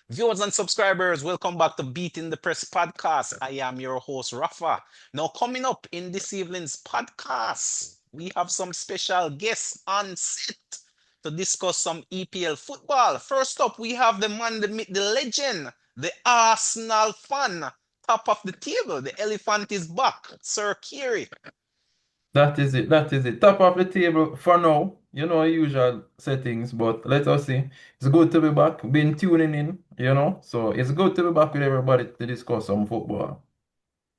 Viewers and subscribers, welcome back to Beating the Press podcast. I am your host, Rafa. Now, coming up in this evening's podcast, we have some special guests on set to discuss some EPL football. First up, we have the man, the myth, the legend, the Arsenal fan, top of the table. The elephant is back, Sir Kiri. That is it. That is it. Top of the table for now. Usual settings, but let us see. It's good to be. Been tuning in. So it's good to be back with everybody to discuss some football.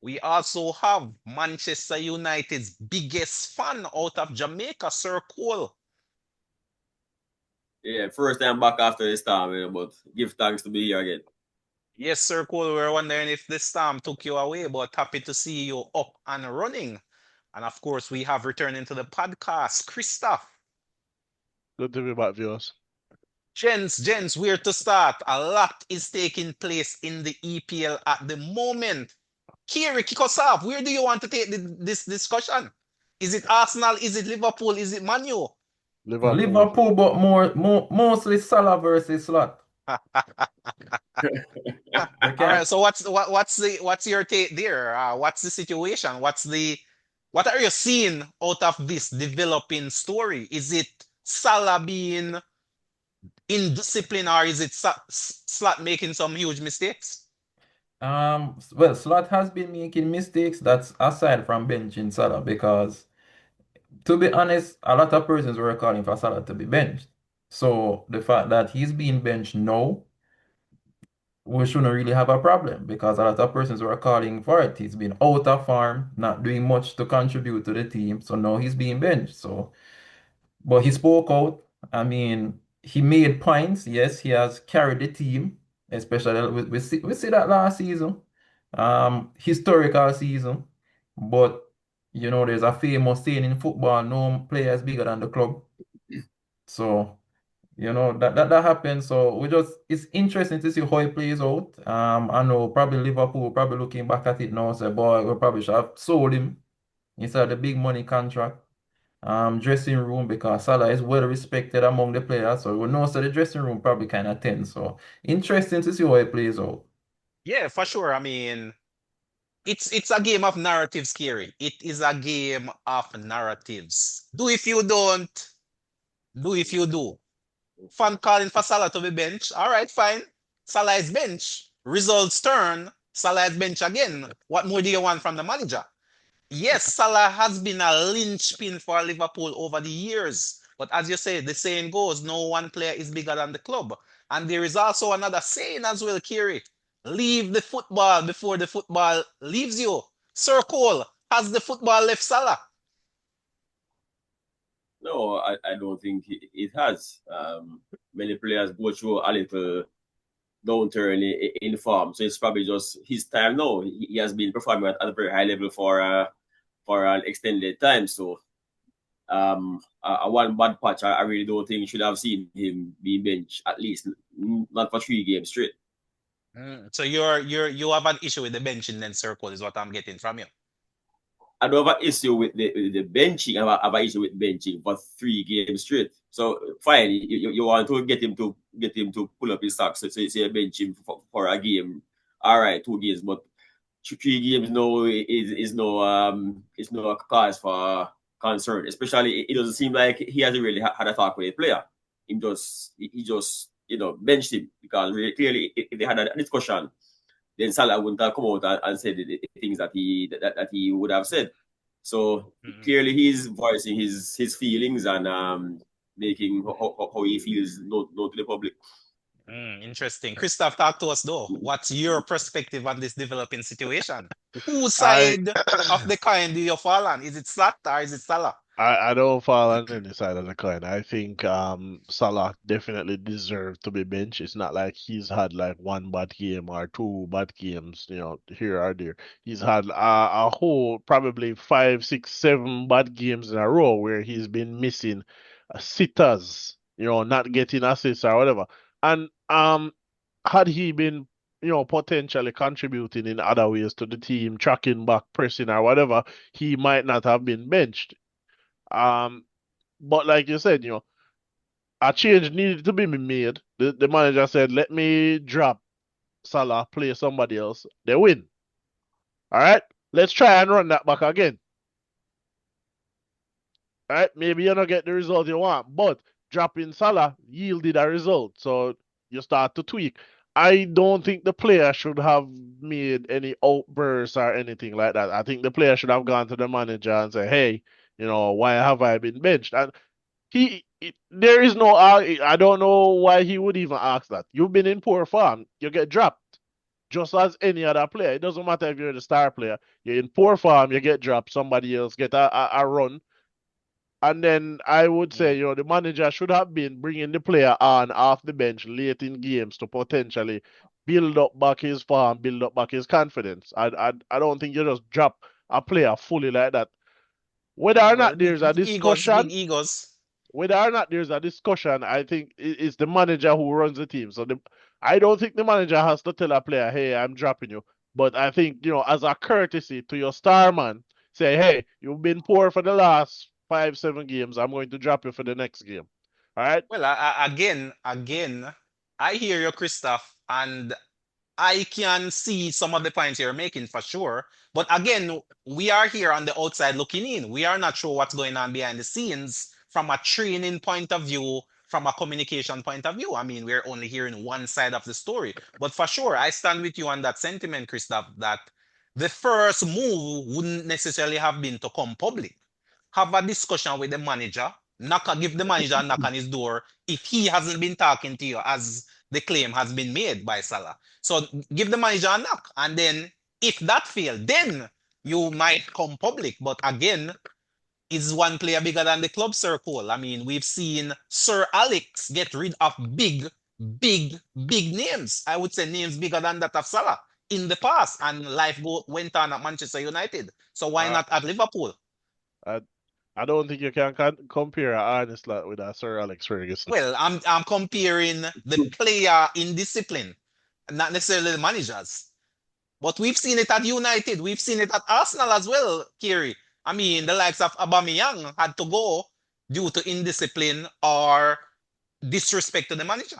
We also have Manchester United's biggest fan out of Jamaica, Sir Cole. Yeah, first time back after this time, but give thanks to be here again. Yes, Sir Cole, we were wondering if this storm took you away, but happy to see you up and running. And of course, we have returning to the podcast, Christoph. Good to be back, viewers. Gents, where to start? A lot is taking place in the EPL at the moment. Kiri, kick us off. Where do you want to take this discussion? Is it Arsenal? Is it Liverpool? Is it Man U? Liverpool. But mostly Salah versus Slot. All right. So what's your take there? What's the situation? What are you seeing out of this developing story? Is it Salah being indisciplined, or is it Slot making some huge mistakes? Well, Slot has been making mistakes. That's aside from benching Salah because, to be honest, a lot of persons were calling for Salah to be benched. So the fact that he's being benched now, we shouldn't really have a problem because a lot of persons were calling for it. He's been out of form, not doing much to contribute to the team. So now he's being benched. But he spoke out. I mean, he made points. Yes, he has carried the team, especially we see that last season, historical season. But there's a famous saying in football: no player is bigger than the club. So that happens. So it's interesting to see how it plays out. I know probably Liverpool probably looking back at it now say, boy, we probably should have sold him instead of the big money contract. Dressing room because Salah is well respected among the players, so we know so the dressing room probably kind of tense. So interesting to see how it plays out. Yeah, for sure. I mean, it's a game of narratives, Kiri. It is a game of narratives. Do if you don't, do if you do. Fan calling for Salah to be bench. All right, fine. Salah is bench. Results turn. Salah is bench again. What more do you want from the manager? Yes, Salah has been a linchpin for Liverpool over the years. But as you say, the saying goes, no one player is bigger than the club. And there is also another saying as well, Kiri. Leave the football before the football leaves you. Sir Cole, has the football left Salah? No, I don't think it has. Many players go through a little downturn in form, so it's probably just his time now. He has been performing at a very high level for an extended time. So a one bad patch, I really don't think should have seen him being benched at least not for 3 games straight. So you have an issue with the benching then, Sir Cole, is what I'm getting from you. I don't have an issue with the benching. I have an issue with benching for 3 games straight. So fine, you want to get him to pull up his socks. So you say bench him for a game. All right, 2 games, but 3 games no is no cause for concern. Especially it doesn't seem like he hasn't really had a talk with a player. He just benched him because really clearly if they had a discussion, then Salah wouldn't have come out and said the things that he would have said. So clearly he's voicing his feelings and making how he feels known to the public. Interesting. Christoph, talk to us though. What's your perspective on this developing situation? Whose side of the coin do you fall on? Is it Slot or is it Salah? I don't fall on any side of the coin. I think Salah definitely deserved to be benched. It's not like he's had like one bad game or two bad games, here or there. He's had a whole probably 5, 6, 7 bad games in a row where he's been missing sitters, not getting assists or whatever. And had he been potentially contributing in other ways to the team, tracking back, pressing or whatever, he might not have been benched. Um, but like you said, a change needed to be made. The manager said, let me drop Salah, play somebody else. They win. All right, let's try and run that back again. All right, maybe you don't get the result you want, but dropping Salah yielded a result. So you start to tweak. I don't think the player should have made any outbursts or anything like that. I think the player should have gone to the manager and say, hey, why have I been benched? And there is no, I don't know why he would even ask that. You've been in poor form, you get dropped just as any other player. It doesn't matter if you're the star player. You're in poor form, you get dropped, somebody else get a run. And then I would say, the manager should have been bringing the player on off the bench late in games to potentially build up back his form, build up back his confidence. I don't think you just drop a player fully like that. Whether or Well, not there's a big discussion, egos. I think it's the manager who runs the team. So I don't think the manager has to tell a player, hey, I'm dropping you. But I think, as a courtesy to your star man, say, hey, you've been poor for the last 5, 7 games. I'm going to drop you for the next game. All right? Well, again, I hear you, Christoph, and I can see some of the points you're making for sure. But again, we are here on the outside looking in. We are not sure what's going on behind the scenes from a training point of view, from a communication point of view. I mean, we're only hearing one side of the story. But for sure, I stand with you on that sentiment, Christoph, that the first move wouldn't necessarily have been to come public. Have a discussion with the manager, give the manager a knock on his door if he hasn't been talking to you as the claim has been made by Salah. So give the manager a knock, and then if that failed, then you might come public. But again, is one player bigger than the club circle? I mean, we've seen Sir Alex get rid of big, big, big names. I would say names bigger than that of Salah in the past, and went on at Manchester United. So why Uh, not at Liverpool? I, I don't think you can compare Arne Slot with Sir Alex Ferguson. Well, I'm comparing the player in discipline, not necessarily the managers. But we've seen it at United. We've seen it at Arsenal as well, Kiri. I mean, the likes of Aubameyang had to go due to indiscipline or disrespect to the manager.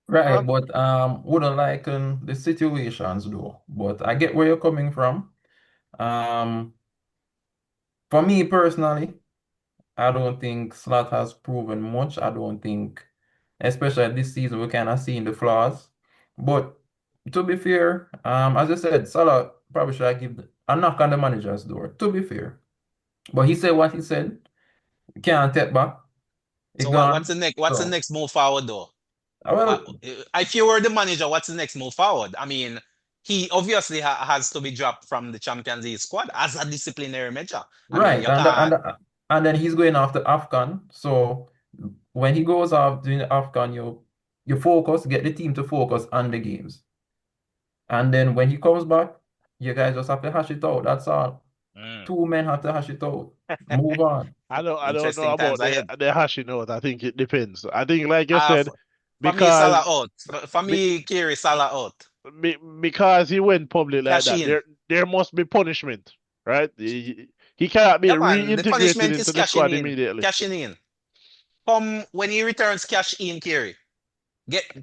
Right, Um, but wouldn't liken the situations though. But I get where you're coming from. Um, for me personally, I don't think Slot has proven much. I don't think, especially this season, we're kind of seeing the flaws. But to be fair, as I said, Salah probably should have given a knock on the manager's door, to be fair. But he said what he said. Can't take back. He So gone. what's the next? What's the So, next move forward, though? What, well, if you were the manager, what's the next move forward? I mean, he obviously has to be dropped from the Champions League squad as a disciplinary measure. I mean, right. you can't. And then he's going after AFCON. So when he goes off doing the AFCON, you focus, get the team to focus on the games. And then when he comes back, you guys just have to hash it out. That's all. Mm. Two men have to hash it out. Move on. I don't know Interesting about times the ahead. the hashing out. I think it depends. I think, like you Uh, f- said, for me, Salah because out. For be, me, Kiri, Salah out. because he went public like Cash that, in. there must be punishment, right? He cannot be Yeah, man. The reintegrated punishment is into the cashing squad in. immediately. Cashing in. Come when he returns cash in, Kiri.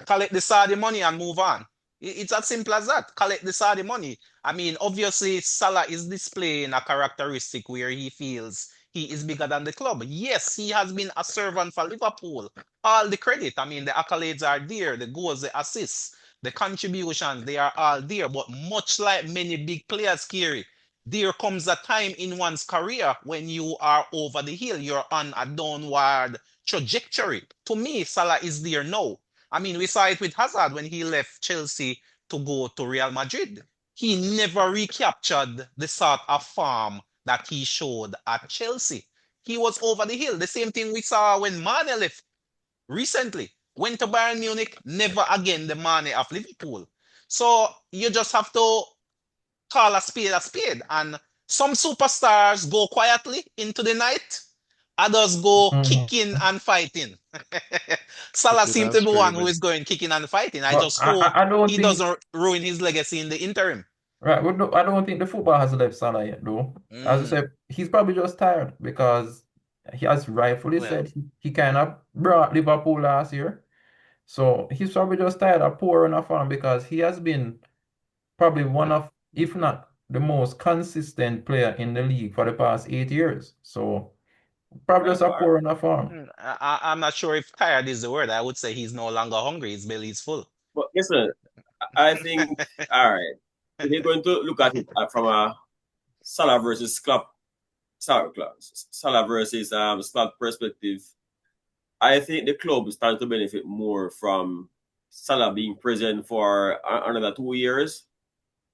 Collect the Saudi money and move on. It's as simple as that. Collect the Saudi money. I mean, obviously, Salah is displaying a characteristic where he feels he is bigger than the club. Yes, he has been a servant for Liverpool. All the credit. I mean, the accolades are there, the goals, the assists, the contributions, they are all there. But much like many big players, Kiri, there comes a time in one's career when you are over the hill, you're on a downward trajectory. To me, Salah is there now. I mean, we saw it with Hazard when he left Chelsea to go to Real Madrid. He never recaptured the sort of form that he showed at Chelsea. He was over the hill. The same thing we saw when Mane left recently. Went to Bayern Munich, never again the Mane of Liverpool. So you just have to call a spade a spade. And some superstars go quietly into the night, others go Mhm. kicking and fighting. Salah Kicking seems and to be one who screaming. is going kicking and fighting. I But just hope I don't he think doesn't ruin his legacy in the interim. right. I don't think the football has left Salah yet, though. As I Mm. said, he's probably just tired because he has rightfully Well, said he kind of brought Liverpool last year. So he's probably just tired of poor enough form because he has been probably one of, if not the most consistent player in the league for the past 8 years. So probably by just a far. poor enough form. I'm not sure if tired is the word. I would say he's no longer hungry. His belly is full. But listen, I think, all right, if you're going to look at it from a Salah versus Klopp, Salah versus Slot perspective, I think the club is starting to benefit more from Salah being present for another 2 years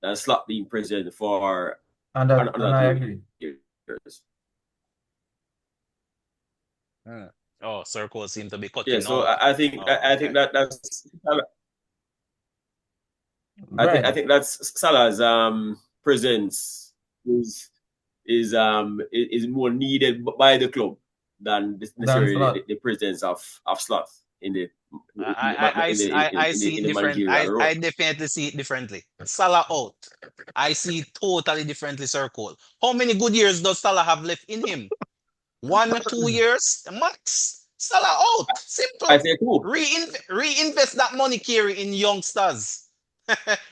than Slot being present for And another I two agree. years. Oh, circles seem to be Yeah, cutting so out. I think Oh, I think okay. that's I Right. think that's Salah's presence is more needed by the club than Dan necessarily Slot. the presence of Slot in the I see it in the different. managerial I role. definitely see it differently. Salah out. I see it totally differently, Circle. How many good years does Salah have left in him? 1 or 2 years max. Salah out. I Simple. say too. Reinvest that money, Kerry, in youngsters.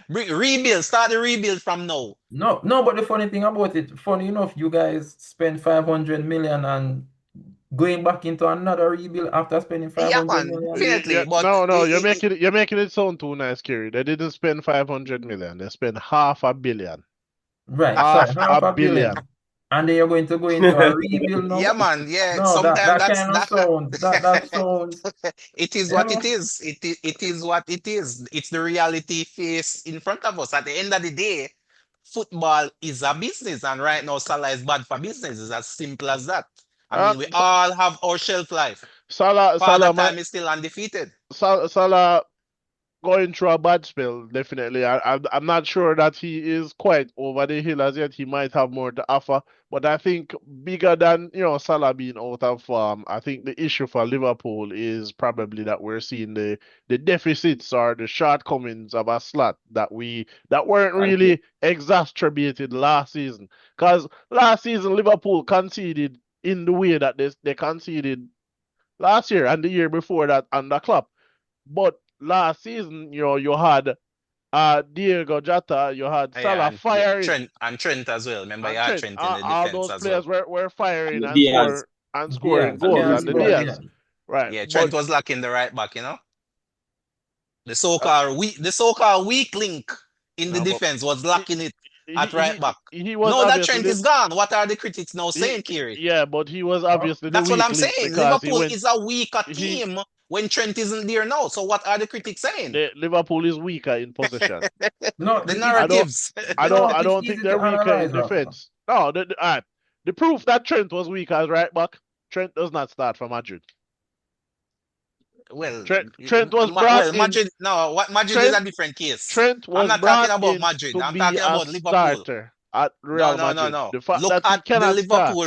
Rebuild. Start the rebuild from now. No, no, but the funny thing about it, funny enough, you guys spent 500 million and going back into another rebuild after spending Yeah, 500 man, million. definitely. But No, you're making it sound too nice, Kerry. They didn't spend 500 million. They spent $500 million. Right, sorry, Half half a a billion. billion. And then you're going to go into a rebuild yeah, now? man. Yeah. No, that Sometimes that that's kind of that. sounds that sounds, It is you what it know. is. It is what it is. It's the reality face in front of us. At the end of the day, football is a business, and right now Salah is bad for business. It's as simple as that. I Uh, mean, we all have our shelf life. Salah, Father Salah, Time is still undefeated. Salah going through a bad spell, definitely. I'm not sure that he is quite over the hill as yet. He might have more to offer, but I think bigger than Salah being out of form. I think the issue for Liverpool is probably that we're seeing the deficits or the shortcomings of a slot that weren't Thank you. really exacerbated last season. Because last season Liverpool conceded in the way that they conceded last year and the year before that under Klopp. But last season, you had Diego Jota, you had Yeah, Salah and yeah, firing, Trent as well. Remember, you and had Trent. Trent in the All defense those as well. players were firing And and Diaz scoring Diaz, and goals, Diaz and Luis the scored, Diaz. Diaz, yeah. right? Yeah, Trent But was lacking the right back. Uh, The so-called weak link in the no, but defense was he lacking it at right he back. he was Now that obviously Trent is gone, what are the critics now saying, Kiri? yeah, but he was Oh, obviously the That's what weak I'm link saying. because Liverpool is a weaker he team when Trent isn't there now. So what are the critics saying? the Liverpool is weaker in possession. no, The it's I don't narratives. no, I it's don't think easy they're to weaker in analyze, Rafa. defense. No, the proof that Trent was weak as right back. Trent does not start for Madrid. Well, Trent was brought well, in. Madrid. No, what Madrid is Trent a different case. Trent I'm was not talking brought about in Madrid. to I'm be talking a about Liverpool. starter at No, Real no, no, Madrid. no. The fact that he cannot start,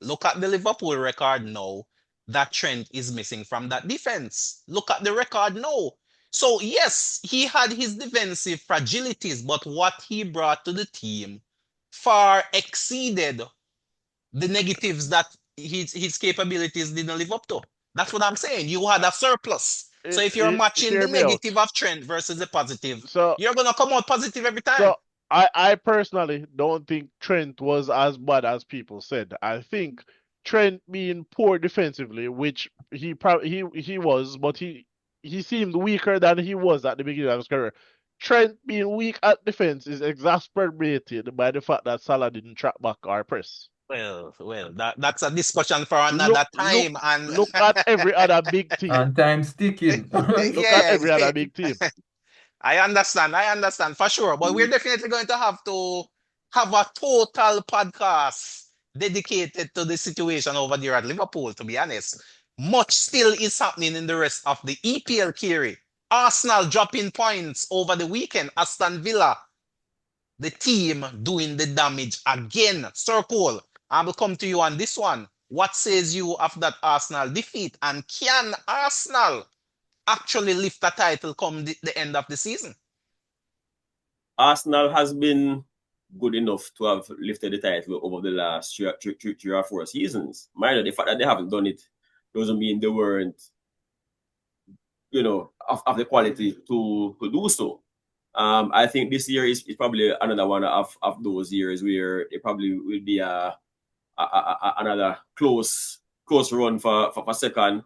Look at the Liverpool record now. That Trent is missing from that defense. Look at the record now. So, yes, he had his defensive fragilities, but what he brought to the team far exceeded the negatives that his capabilities didn't live up to. That's what I'm saying. You had a surplus. So if you're matching the hear me out. negative of Trent versus the positive, So you're gonna come out positive every time. So I personally don't think Trent was as bad as people said. I think Trent being poor defensively, which he probably he was, but he seemed weaker than he was at the beginning of his career. Trent being weak at defense is exacerbated by the fact that Salah didn't track back or press. Well, that's a discussion for another Look look time. And look at every other big team. And time sticking. Look at yeah, every other big team. I understand for sure. But we're mm, definitely going to have a total podcast dedicated to the situation over there at Liverpool, to be honest. Much still is happening in the rest of the EPL, Kiri. Arsenal dropping points over the weekend. Aston Villa, the team doing the damage again. Circle, I will come to you on this one. What says you of that Arsenal defeat? And can Arsenal actually lift the title come the end of the season? Arsenal has been good enough to have lifted the title over the last three or four seasons. Minor, the fact that they haven't done it doesn't mean they weren't, of the quality to do so. I think this year is probably another one of those years where it probably will be another close run for second.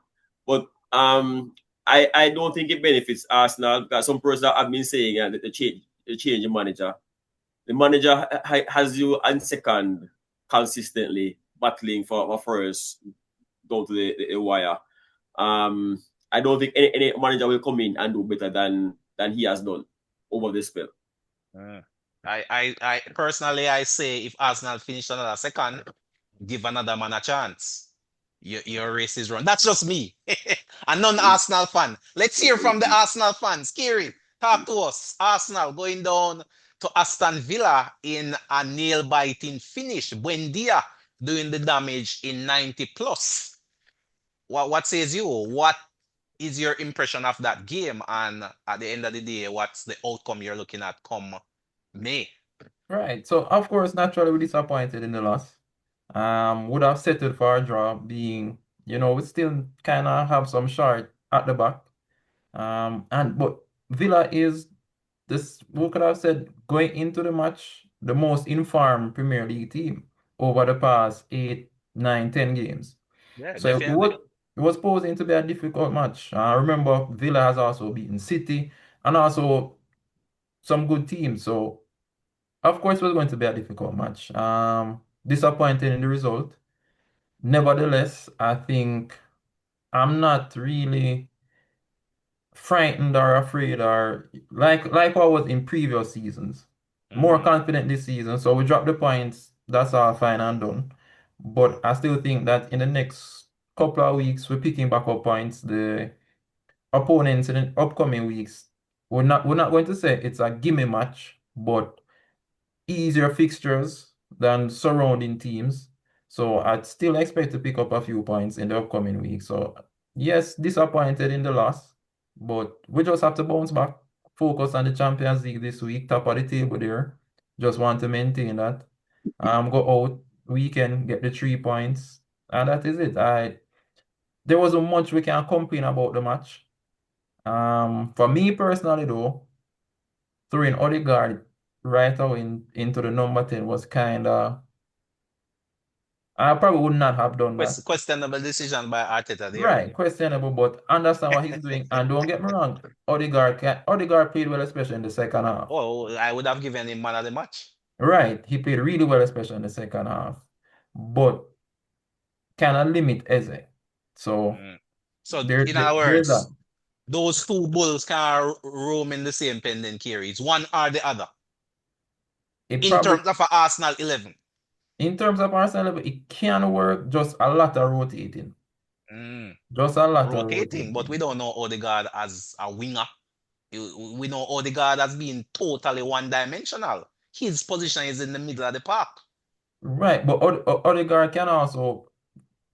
But I don't think it benefits Arsenal because some person have been saying that the change in manager. The manager has you on second consistently battling for first down to the wire. I don't think any manager will come in and do better than he has done over this spell. I personally I say if Arsenal finish another second, give another man a chance. Your race is run. That's just me. A non-Arsenal fan. Let's hear from the Arsenal fans. Kiri, talk to us. Arsenal going down to Aston Villa in a nail-biting finish. Buendia doing the damage in 90 plus. What says you? What is your impression of that game? And at the end of the day, what's the outcome you're looking at come May? Right. So of course, naturally we're disappointed in the loss. Would have settled for a draw, being, we still kind of have some short at the back. But Villa is this, who could have said, going into the match, the most informed Premier League team over the past 8, 9, 10 games. Yeah, So definitely. it was posing to be a difficult match. Remember, Villa has also beaten City and also some good teams. So of course, it was going to be a difficult match. Disappointed in the result. Nevertheless, I think I'm not really frightened or afraid or like what was in previous seasons. More confident this season. So we dropped the points. That's all fine and done. But I still think that in the next couple of weeks, we're picking back up points. The opponents in the upcoming weeks, we're not going to say it's a gimme match, but easier fixtures than surrounding teams. So I'd still expect to pick up a few points in the upcoming week. So yes, disappointed in the loss, but we just have to bounce back, focus on the Champions League this week, top of the table there. Just want to maintain that. Go out weekend, get the 3 points, and that is it. There wasn't much we can complain about the match. For me personally though, throwing Odegaard right away into the number 10 was kind of, I probably would not have done that. Questionable decision by Arteta there. Right, questionable, but understand what he's doing. And don't get me wrong, Odegaard played well, especially in the second half. Oh, I would have given him man of the match. Right, he played really well, especially in the second half, but cannot limit Eze. So So, in other there's that. words, those two bulls can roam in the same pen then carry. It's one or the other. It In probably, terms of a Arsenal 11. in terms of Arsenal, it can work, just a lot of rotating. Just a lot of Rotating, but we rotating. don't know Odegaard as a winger. We know Odegaard as being totally one-dimensional. His position is in the middle of the park. Right, but Odegaard can also,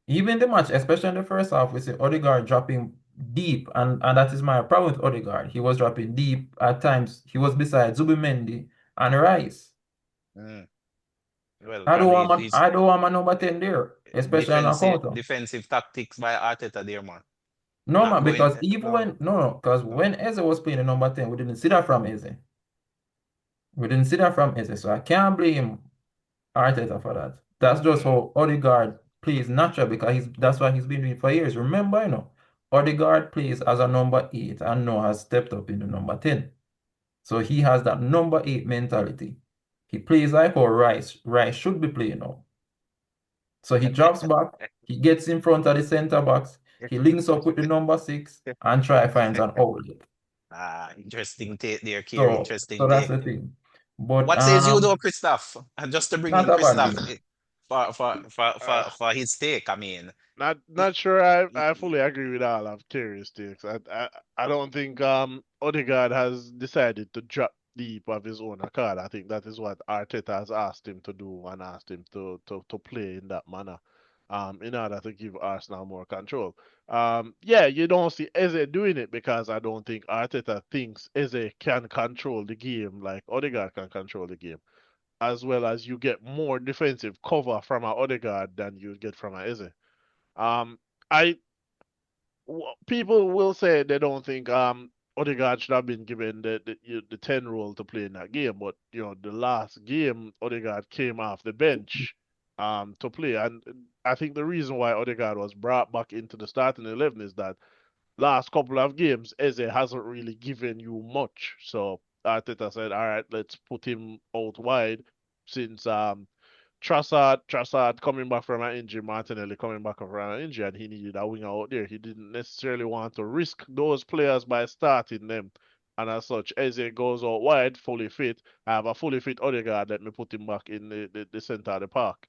even the match, especially in the first half, we see Odegaard dropping deep, and that is my problem with Odegaard. He was dropping deep at times. He was beside Zubimendi and Rice. Well, I don't probably want my, it's I don't want my number 10 there, especially on a counter. defensive tactics by Arteta there, man. No, Not man, going. because even when no, because No. when Eze was playing the number 10, we didn't see that from Eze. We didn't see that from Eze, so I can't blame Arteta for that. That's just how Odegaard plays natural because that's what he's been doing for years. Remember, Odegaard plays as a number 8 and now has stepped up into number 10. So he has that number 8 mentality. He plays like how Rice should be playing now. So he drops back, he gets in front of the centre backs, he links up with the number 6 and try finds an outlet. Interesting take there, Kier. So Interesting that's take. the thing. But What says you though, Christoph? And just to bring not in a bad Christoph game. for his take. I mean, Not sure I fully agree with all of Terry's takes. I don't think Odegaard has decided to drop deep of his own accord. I think that is what Arteta has asked him to do and asked him to play in that manner. In order to give Arsenal more control. Yeah, you don't see Eze doing it because I don't think Arteta thinks Eze can control the game like Odegaard can control the game. as well as you get more defensive cover from a Odegaard than you get from a Eze. Um, I people will say they don't think Odegaard should have been given the 10 role to play in that game, but the last game Odegaard came off the bench to play, and I think the reason why Odegaard was brought back into the starting 11 is that last couple of games Eze hasn't really given you much, so Arteta said, all right, let's put him out wide since Trossard coming back from an injury, Martinelli coming back from an injury, and he needed a winger out there. He didn't necessarily want to risk those players by starting them. And as such, Eze goes out wide, fully fit. I have a fully fit Odegaard. Let me put him back in the center of the park.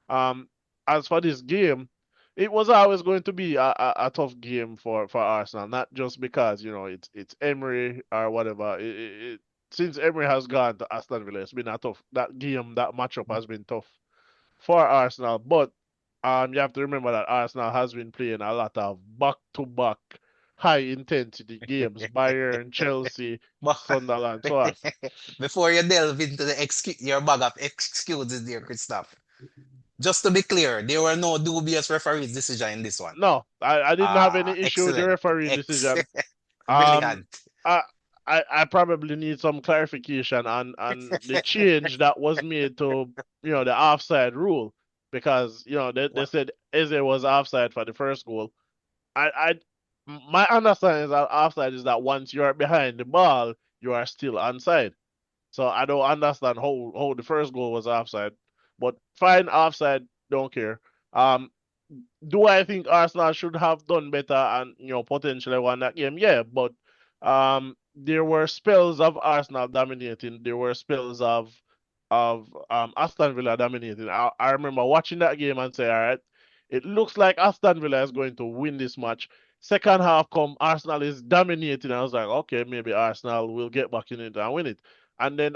Um, as for this game, it was always going to be a tough game for Arsenal, not just because it's Emery or whatever. Since Emery has gone to Aston Villa, it's been a tough that game. That matchup has been tough for Arsenal. But you have to remember that Arsenal has been playing a lot of back-to-back high intensity games. Bayern, Chelsea, But Sunderland, so on. before you delve into your bag of excuses there, Christoph, just to be clear, there were no dubious referees decision in this one. No, I didn't have any issue with the Excellent. referee decision. Um, Brilliant. I probably need some clarification on the change that was made to the offside rule, because they said Eze was offside for the first goal. I My understanding is that offside is that once you are behind the ball, you are still onside. So I don't understand how the first goal was offside, but fine, offside, don't care. Um, do I think Arsenal should have done better and potentially won that game? Yeah, but there were spells of Arsenal dominating. There were spells of Aston Villa dominating. I remember watching that game and say, all right, it looks like Aston Villa is going to win this match. Second half come, Arsenal is dominating. I was like, okay, maybe Arsenal will get back in it and win it. And then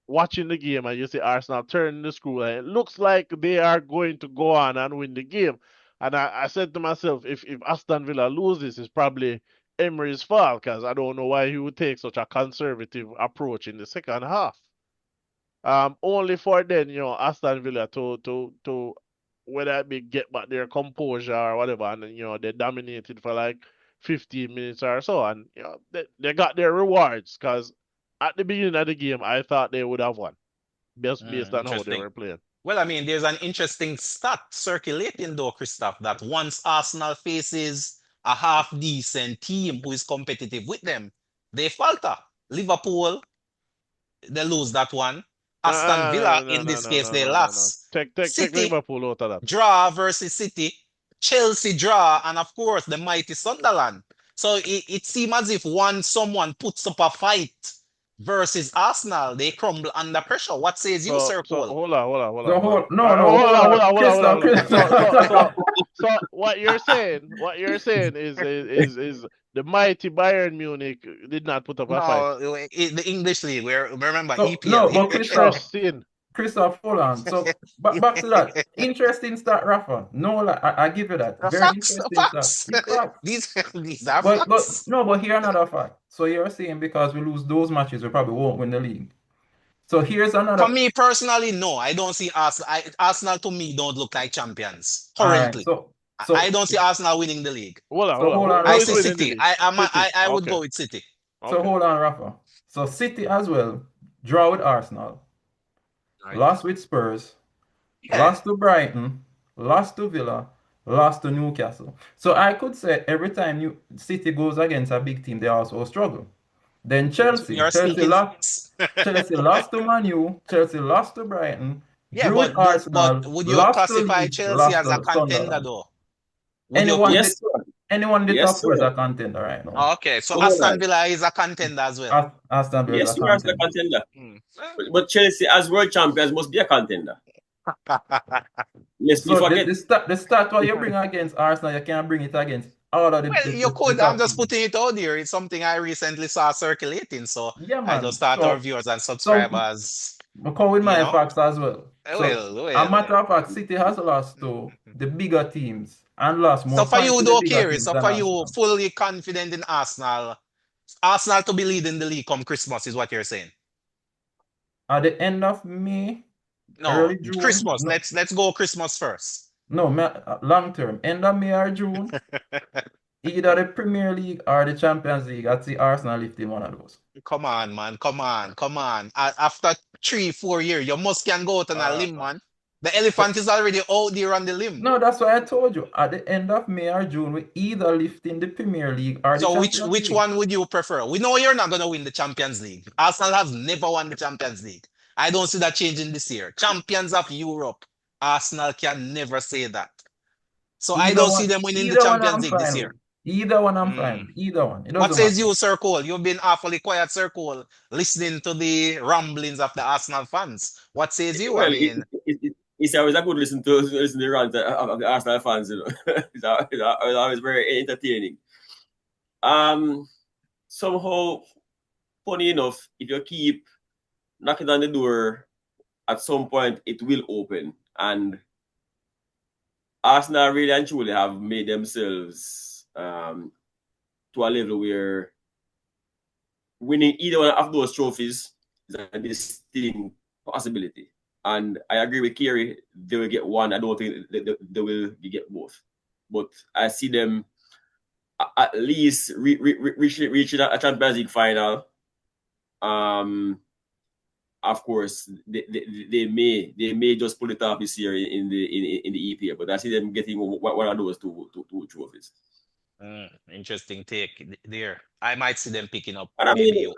watching the game and you see Arsenal turning the screw, and it looks like they are going to go on and win the game. And I said to myself, if Aston Villa loses, it's probably Emery's fault, because I don't know why he would take such a conservative approach in the second half. Only for then, Aston Villa to whether it be get back their composure or whatever, and they dominated for like 15 minutes or so, and they got their rewards, because at the beginning of the game I thought they would have won, based on how they Interesting. were playing. Well, I mean, there's an interesting stat circulating though, Christoph, that once Arsenal faces a half-decent team who is competitive with them, they falter. Liverpool, they lose that one. Aston Villa, in this case, they No. lost. Take City, Liverpool out of that. draw versus City. Chelsea draw, and of course, the mighty Sunderland. So it seems as if once someone puts up a fight versus Arsenal, they crumble under pressure. What says you, Sir So Cole? hold on. No, Hold hold on, Crystal, on. Crystal. So what you're saying is the mighty Bayern Munich did not put up a fight. No, the English league. Remember So, EPL. no, but Interesting. Christoph, hold on. So back to that. Interesting start, Rafa. No, like, I give you that. Very interesting start. Facts. These are But facts. no, but here another fact. So you're saying because we lose those matches, we probably won't win the league. So here's For another. me personally, no, I don't see Arsenal. Arsenal to me don't look like champions All right. currently. So I don't see Arsenal winning the league. Hold on. I Who is see winning the City. league? I would Okay. go with City. So Okay. hold on, Rafa. So City as well, draw with Arsenal, Right. lost with Spurs, Yeah. lost to Brighton, lost to Villa, lost to Newcastle. So I could say every time City goes against a big team, they also struggle. Then Chelsea You're speaking lost. Chelsea lost to Man U. Chelsea lost to Brighton. Yeah, Drew with but Arsenal. would you Lost to classify Leeds. Chelsea Lost as a to contender Sunderland. though? Would you? Yes, sir. Anyone in the Yes, top four is sir. a contender right now. Oh, okay, so Hold Aston on. Villa is a contender as well. Aston Villa is Yes, a you are a contender. contender. Hmm. But Chelsea, as world champions, must be a contender. Let's So forget. the stat what you bring against Arsenal, you can't bring it against all of Well, you could. the I'm top just teams. putting it out there. It's something I recently saw circulating. So Yeah, I man. just thought So- our viewers and So subscribers. I come with my You know? facts as well. So Well, a matter of fact, City has lost to the bigger teams and lost more So for points you, to the though, bigger Kerry, teams so than for you, Arsenal. fully confident in Arsenal, Arsenal to be leading the league come Christmas is what you're saying. At the end of May, No, early June. Christmas. No, Let's go Christmas first. no, long term. End of May or June, either the Premier League or the Champions League. I'd see Arsenal lifting one of those. Come on, man. Come on. Come on. After 3, 4 years, you must can go out on a limb, man. The elephant is already out there on the limb. No, that's why I told you. At the end of May or June, we either lifting the Premier League or the So Champions which League. one would you prefer? We know you're not gonna win the Champions League. Arsenal has never won the Champions League. I don't see that changing this year. Champions of Europe. Arsenal can never say that. So I Either don't see one, them winning the either one Champions I'm League this fine year. with. Either one I'm fine with. Either one. It What doesn't says matter. you, Sir Cole? You've been awfully quiet, Sir Cole, listening to the ramblings of the Arsenal fans. What says you? Well, I mean, it's always a good listen to the rant of the Arsenal fans. You know, it's always very entertaining. Somehow, funny enough, if you keep knocking on the door, at some point it will open, and Arsenal really and truly have made themselves to a level where winning either one of those trophies is a distinct possibility. And I agree with Kerry, they will get one. I don't think they will get both. But I see them at least reaching a Champions League final. Of course, they may just pull it off this year in the EPL, but I see them getting one of those two trophies. interesting take there. I might see them picking up. And I maybe mean,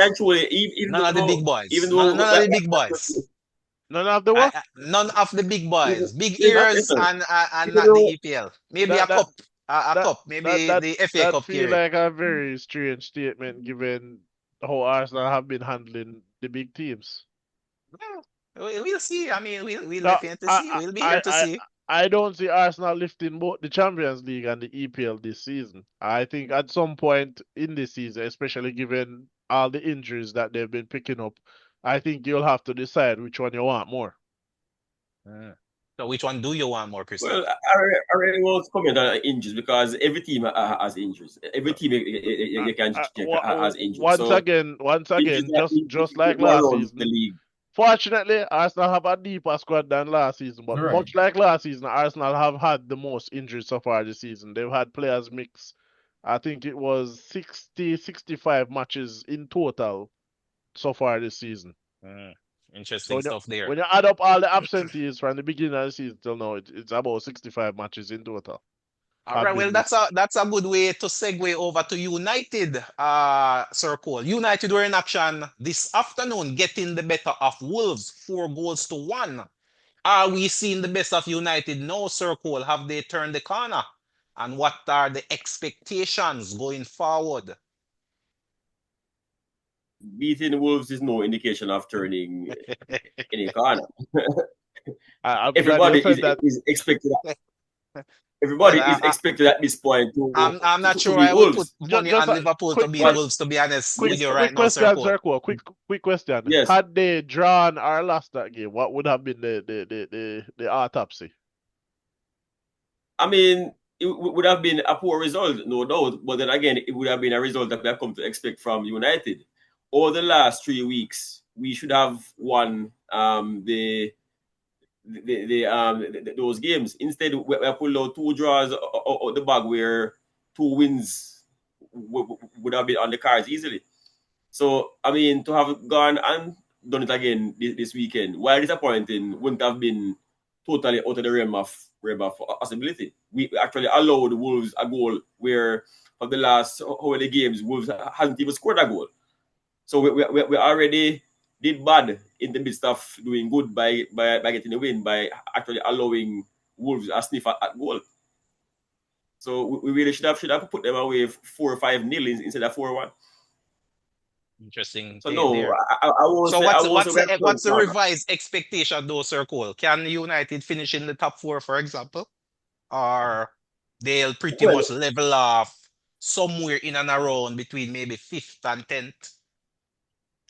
actually, even none of the big boys. even though None of the big boys. None of the what? None of the big boys. Big Listen, ears and even not though- the EPL. Maybe That- a cup. A that- cup. Maybe the FA That Cup. feel Kerry. like a very strange statement given how Arsenal have been handling the big teams. We'll see. I mean, we'll No, definitely see. We'll be here to see. I don't see Arsenal lifting both the Champions League and the EPL this season. I think at some point in this season, especially given all the injuries that they've been picking up, I think you'll have to decide which one you want more. So which one do you want more, Christopher? Well, I really won't comment on injuries because every team has injuries. Every team you can check has injuries. Once So again, injuries just like go last around season. the league. Fortunately, Arsenal have a deeper squad than last season, but Right. much like last season, Arsenal have had the most injuries so far this season. They've had players mix. I think it was 60, 65 matches in total so far this season. Interesting stuff there. When you add up all the absentees from the beginning of the season till now, it's about 65 matches in total. All right, well, that's a good way to segue over to United, Sir Cole. United were in action this afternoon, getting the better of Wolves, 4-1. Are we seeing the best of United now, Sir Cole? Have they turned the corner? And what are the expectations going forward? Beating Wolves is no indication of turning any corner. I'm glad Everybody you said that. is expected. Everybody Well, is expected at this point to. I'm not to sure beat I would Wolves. put money Just on a Liverpool quick to beat one. Wolves, to be honest Quick, with you quick right now, Sir question, Cole. Sir Cole. Quick question. Yes. Had they drawn or lost that game, what would have been the autopsy? I mean, it would have been a poor result, no doubt. But then again, it would have been a result that we have come to expect from United. Over the last 3 weeks, we should have won those games. Instead, we pulled out 2 draws out the bag where 2 wins would have been on the cards easily. So, I mean, to have gone and done it again this weekend, while disappointing, wouldn't have been totally out of the realm of possibility. We actually allowed Wolves a goal where for the last how many games, Wolves hasn't even scored a goal. So we already did bad in the midst of doing good by getting the win, by actually allowing Wolves a sniff at goal. So we really should have put them away 4 or 5-0 instead of 4-1. Interesting. So no, there. I won't So say what's the revised expectation though, Sir Cole? Can United finish in the top 4, for example? Or they'll pretty much level off somewhere in and around between maybe 5th and 10th?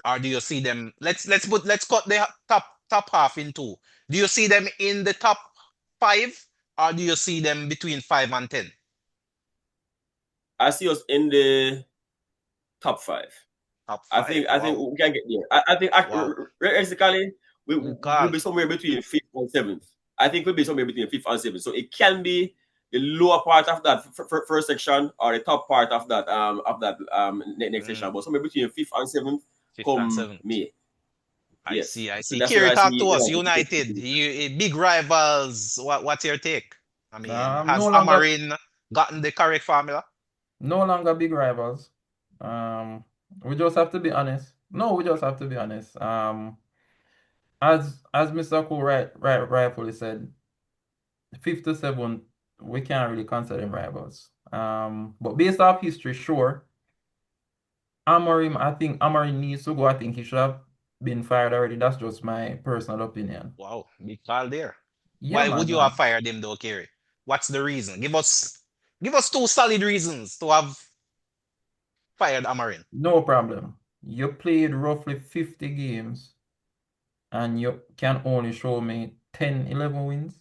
Or do you see them? Let's cut the top half in 2. Do you see them in the top 5, or do you see them between 5 and 10? I see us in the top 5. Top I five. think Wow. we can get there. I think Wow. realistically Good we'll call. be somewhere between fifth and seventh. I think we'll be somewhere between fifth and seventh. So it can be the lower part of that first section or the top part of that next section, but somewhere between fifth and seventh Fifth and come seventh. May. I Yes. see. I So see. that's where Kiri, I talk see to us. United, you big rivals. What's your take? I mean, No has longer Amarin gotten the correct formula? no longer big rivals. We just have to be honest. No, we just have to be honest. As Mr. Cole rightfully said, 57, we can't really consider them rivals. But based off history, sure. Amorim, I think Amorim needs to go. I think he should have been fired already. That's just my personal opinion. Wow, big call there. Yeah, Why would man. you have fired him though, Kiri? What's the reason? Give us two solid reasons to have fired Amarin. No problem. You played roughly 50 games and you can only show me 10, 11 wins.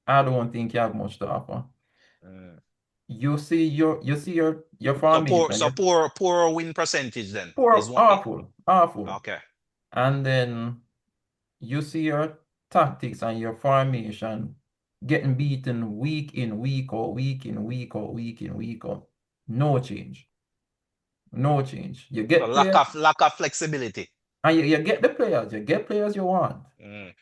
I don't think you have much to offer. Mm. You see your So poor, formation. so You're poor win percentage then is poor, one. awful. Okay. And then you see your tactics and your formation getting beaten week in, week out, week in, week out, week in, week out. No change. No change. You So get players lack of flexibility. and you get the players. You get players you want. Mm.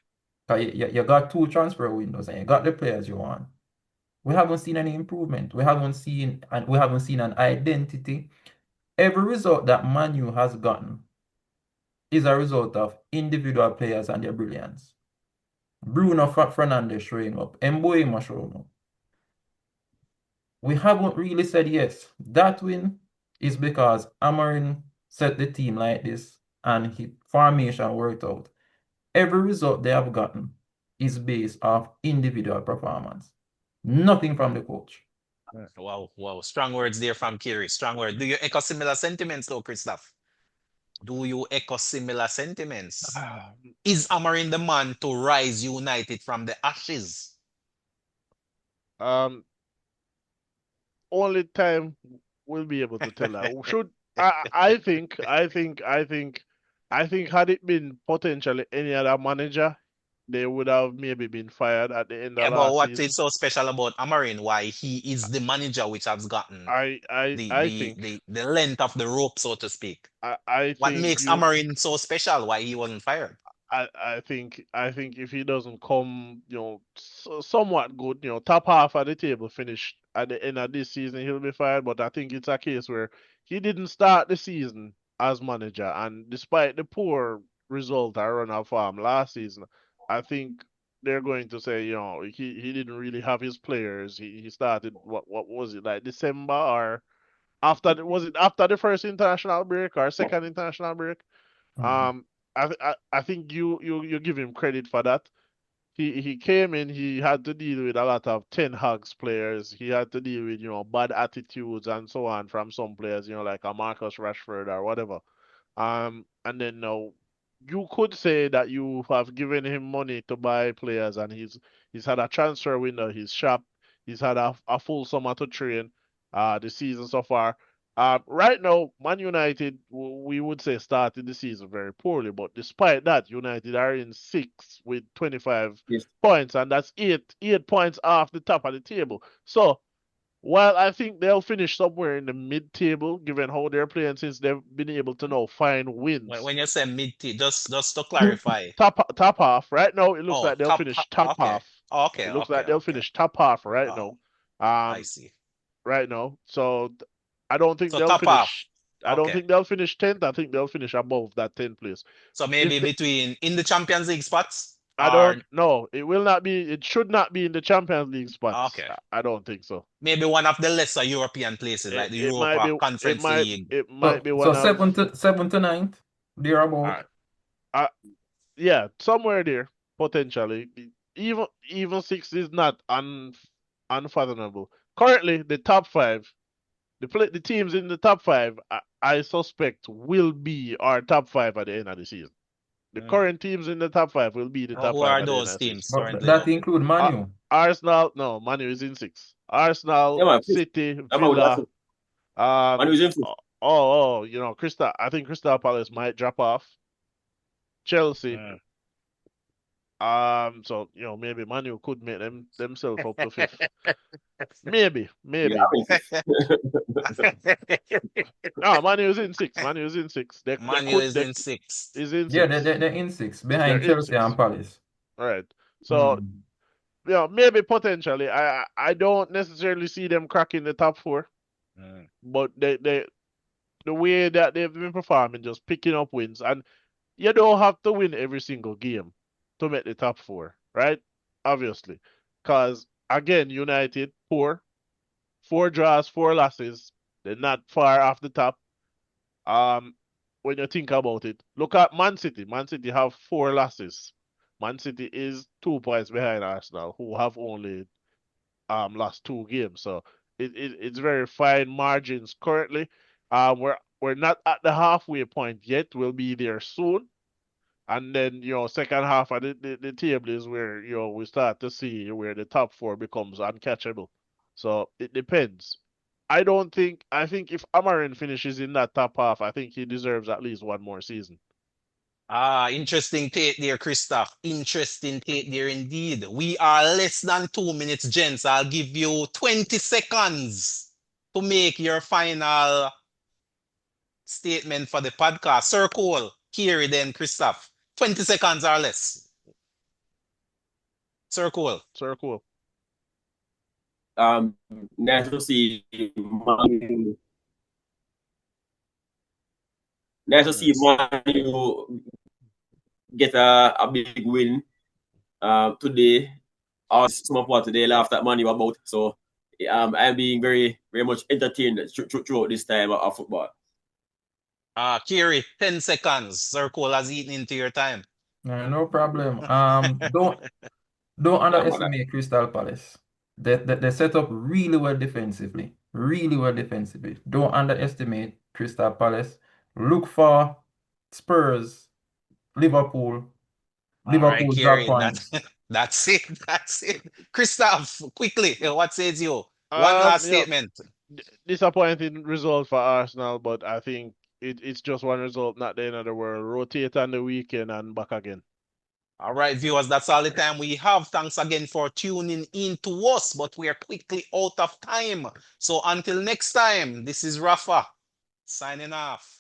'Cause you got two transfer windows and you got the players you want. We haven't seen any improvement. We haven't seen an identity. Every result that Manu has gotten is a result of individual players and their brilliance. Bruno Fernandes showing up, Mboimo showing up. We haven't really said yes. That win is because Amarin set the team like this and his formation worked out. Every result they have gotten is based off individual performance. Nothing from the coach. Wow. Strong words there from Kiri. Strong word. Do you echo similar sentiments though, Christoph? Do you echo similar sentiments? Is Amarin the man to rise United from the ashes? Um, only time will be able to tell that. I think had it been potentially any other manager, they would have maybe been fired at the end Yeah, of but last what is season. so special about Amarin? Why he is the manager which has gotten the I the think the the length of the rope, so to speak. I What think makes you Amarin so special? Why he wasn't fired? I think if he doesn't come, somewhat good, top half of the table finish at the end of this season, he'll be fired. But I think it's a case where he didn't start the season as manager, and despite the poor result or run of form last season, I think they're going to say, he didn't really have his players. He started what was it, like December, or was it after the first international break or second international break? Mhm. Um, I think you give him credit for that. He came in, he had to deal with a lot of Ten Hag's players. He had to deal with, bad attitudes and so on from some players, like a Marcus Rashford or whatever. And then now you could say that you have given him money to buy players, and he's had a transfer window. He's sharp. He's had a full summer to train. The season so far. Right now, Man United, we would say started the season very poorly, but despite that, United are in sixth with 25 Yes. points, and that's eight points off the top of the table. So while I think they'll finish somewhere in the mid-table, given how they're playing since they've been able to now find When, wins. when you say mid T, just to clarify. Top half. Right now, it looks Oh, like they'll finish top okay. half. Okay, It looks okay, like they'll okay. finish top half right Oh, now. I Um, see. right now. So I don't think So they'll top half. finish. I don't Okay. think they'll finish 10th. I think they'll finish above that 10th place. So If maybe they, between in the Champions League spots I or don't know. It will not be. It should not be in the Champions League spots. okay. I don't think so. Maybe one of the lesser European places like the It might Europa be. It Conference might. League. It might So, be so one of. seventh to ninth, thereabout. Uh, uh, yeah, somewhere there potentially. Even six is not unfathomable. Currently, the top five, the teams in the top five, I suspect will be our top five at the end of the season. The Mm. current teams in the top five will be the top Who five are at the end those of the season. teams But currently that now? include Manu. Arsenal, no, Manu is in six. Yeah, Arsenal, man. City, That's Villa, Man um, who's in fifth. I think Crystal Palace might drop off. Chelsea. Mm. So maybe Manu could make themselves up to fifth. Maybe. Yeah, No, Manu is in six. Manu is in six. They Manu could is in sixth. is in Yeah, six. they're in six They're behind in Chelsea six. and Palace. Right. So Mm. maybe potentially. I don't necessarily see them cracking the top four, Mm. but the way that they've been performing, just picking up wins, and you don't have to win every single game to make the top four, right? Obviously, because again, United poor, 4 draws, 4 losses. They're not far off the top. Um, when you think about it, look at Man City. Man City have 4 losses. Man City is 2 points behind Arsenal, who have only lost 2 games. So it's very fine margins currently. We're not at the halfway point yet. We'll be there soon. And then, second half of the table is where, we start to see where the top four becomes uncatchable. So it depends. I think if Amarin finishes in that top half, I think he deserves at least one more season. Interesting take there, Christoph. Interesting take there indeed. We are less than 2 minutes, gents. I'll give you 20 seconds to make your final statement for the podcast. Circle, Kiri, then Christoph. 20 seconds or less. Circle. Cool. Nice to see Man Nice to see Man U get a big win today. Or some of what they laughed at Man U about. So I'm being very, very much entertained throughout this time of football. Kiri, 10 seconds. Circle has eaten into your time. No problem. Don't underestimate Crystal Palace. They set up really well defensively. Really well defensively. Don't underestimate Crystal Palace. Look for Spurs, Liverpool. All right, Liverpool drop Kiri, points. that's it. That's it. Christoph, quickly, what says you? One Um, last you know, statement. Disappointing result for Arsenal, but I think it's just one result, not the end of the world. Rotate on the weekend and back again. All right, viewers, that's all the time we have. Thanks again for tuning in to us, but we are quickly out of time. So until next time, this is Rafa signing off.